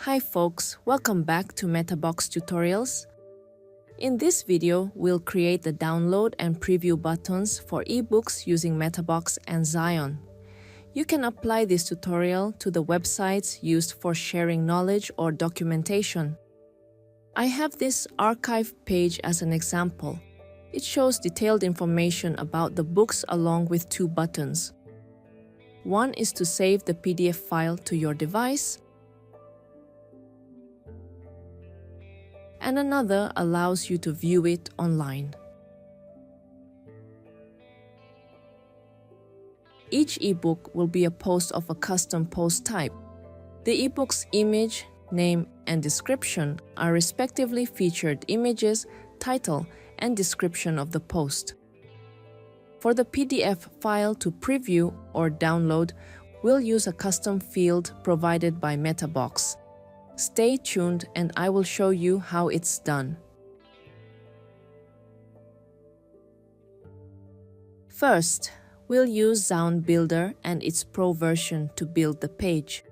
Hi folks, welcome back to MetaBox Tutorials. In this video, we'll create the download and preview buttons for ebooks using MetaBox and Zion. You can apply this tutorial to the websites used for sharing knowledge or documentation. I have this archive page as an example. It shows detailed information about the books along with two buttons. One is to save the PDF file to your device, and another allows you to view it online. Each ebook will be a post of a custom post type. The ebook's image, name, and description are respectively featured images, title, and description of the post. For the PDF file to preview or download, we'll use a custom field provided by MetaBox. Stay tuned and I will show you how it's done. First, we'll use Zion Builder and its Pro version to build the page.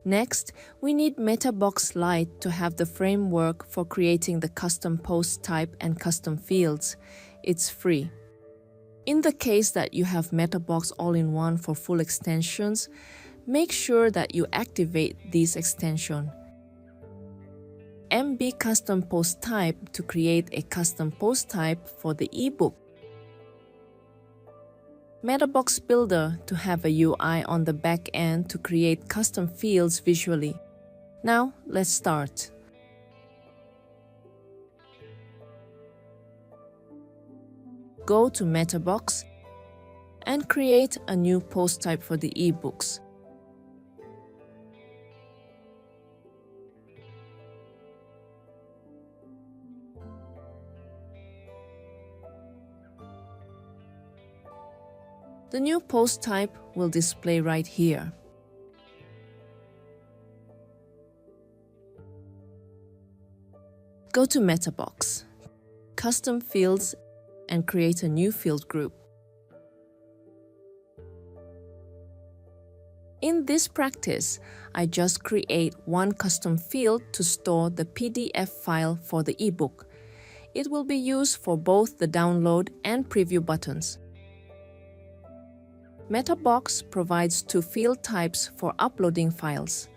Next, we need MetaBox Lite to have the framework for creating the custom post type and custom fields. It's free. In the case that you have MetaBox All-in-One for full extensions, make sure that you activate this extension. MB Custom Post Type to create a custom post type for the ebook. MetaBox Builder to have a UI on the back end to create custom fields visually. Now, let's start. Go to MetaBox and create a new post type for the ebooks. The new post type will display right here. Go to MetaBox, Custom Fields, and create a new field group. In this practice, I just create one custom field to store the PDF file for the ebook. It will be used for both the download and preview buttons. MetaBox provides two field types for uploading files.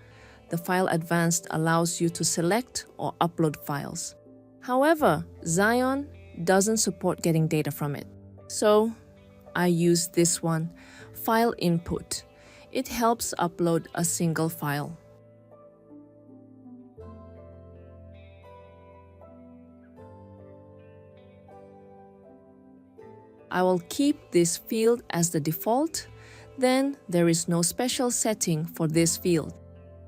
The File Advanced allows you to select or upload files. However, Zion doesn't support getting data from it. So, I use this one, File Input. It helps upload a single file. I will keep this field as the default, then there is no special setting for this field.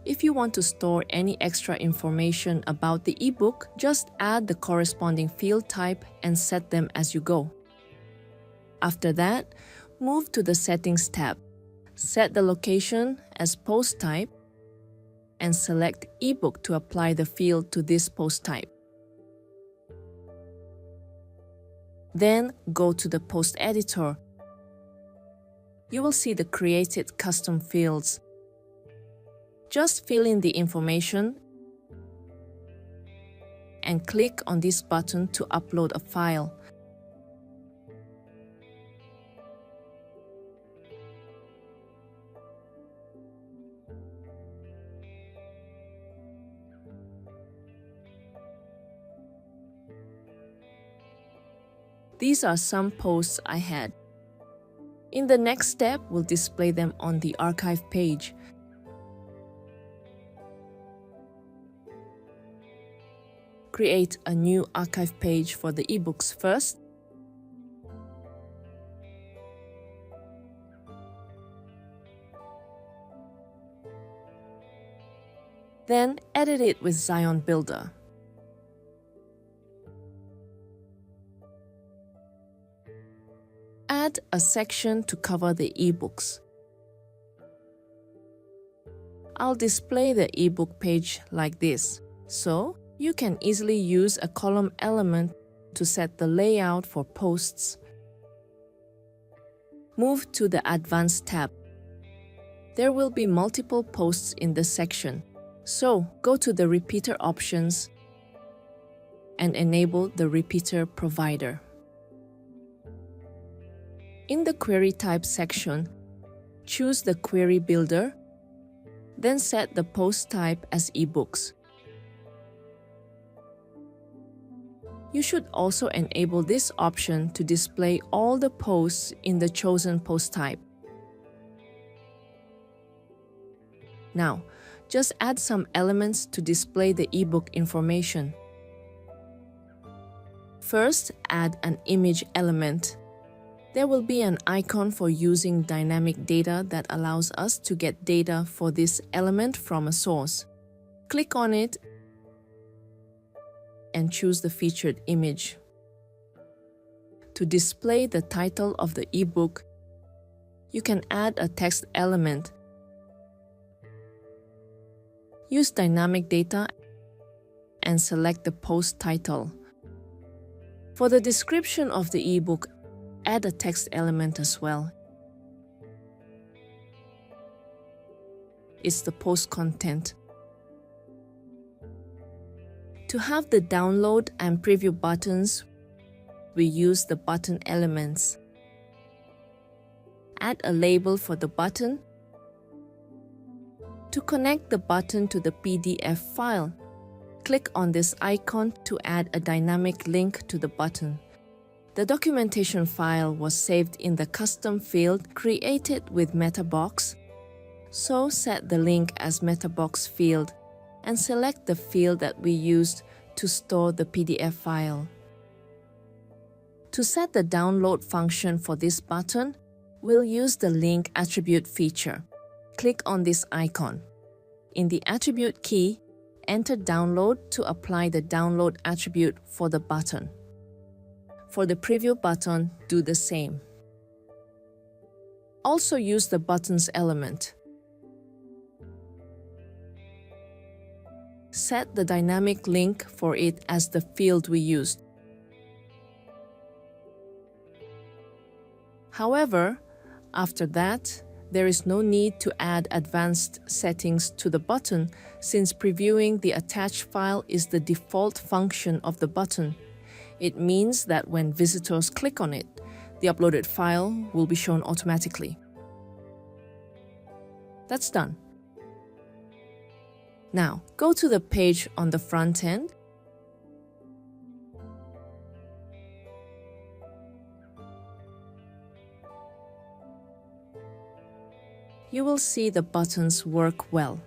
If you want to store any extra information about the ebook, just add the corresponding field type and set them as you go. After that, move to the Settings tab. Set the location as post type and select ebook to apply the field to this post type. Then go to the post editor. You will see the created custom fields. Just fill in the information and click on this button to upload a file. These are some posts I had. In the next step, we'll display them on the archive page. Create a new archive page for the ebooks first. Then edit it with Zion Builder. Add a section to cover the ebooks. I'll display the ebook page like this, so you can easily use a column element to set the layout for posts. Move to the Advanced tab. There will be multiple posts in this section, So go to the repeater options and enable the repeater provider. In the query type section, choose the query builder, then set the post type as ebooks. You should also enable this option to display all the posts in the chosen post type. Now, just add some elements to display the ebook information. First, add an image element. There will be an icon for using dynamic data that allows us to get data for this element from a source. Click on it and choose the featured image. To display the title of the ebook, you can add a text element. Use dynamic data and select the post title. For the description of the ebook, add a text element as well. It's the post content. To have the download and preview buttons, we use the button elements. Add a label for the button. To connect the button to the PDF file, click on this icon to add a dynamic link to the button. The documentation file was saved in the custom field created with MetaBox, so set the link as MetaBox field and select the field that we used to store the PDF file. To set the download function for this button, we'll use the link attribute feature. Click on this icon. In the attribute key, enter download to apply the download attribute for the button. For the preview button, do the same. Also use the buttons element. Set the dynamic link for it as the field we used. However, after that, there is no need to add advanced settings to the button since previewing the attached file is the default function of the button. It means that when visitors click on it, the uploaded file will be shown automatically. That's done. Now, go to the page on the front end. You will see the buttons work well.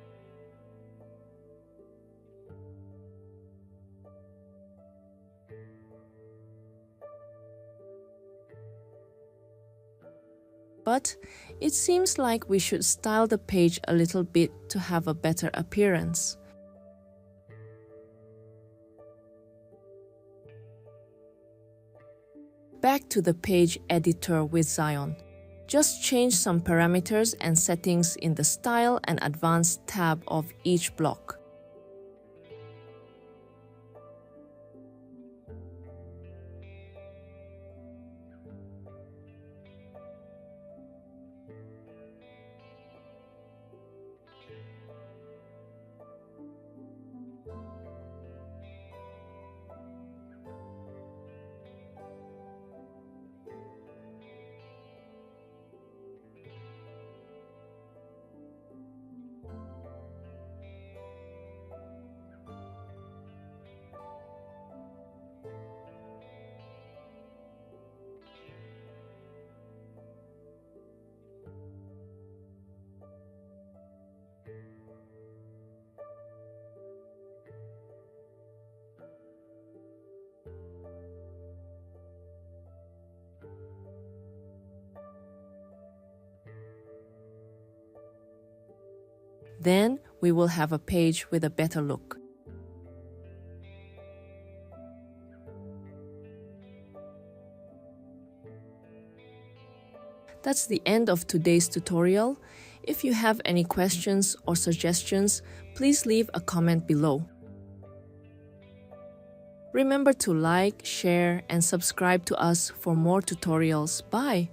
But it seems like we should style the page a little bit to have a better appearance. Back to the page editor with Zion. Just change some parameters and settings in the Style and Advanced tab of each block. Then we will have a page with a better look. That's the end of today's tutorial. If you have any questions or suggestions, please leave a comment below. Remember to like, share, and subscribe to us for more tutorials. Bye!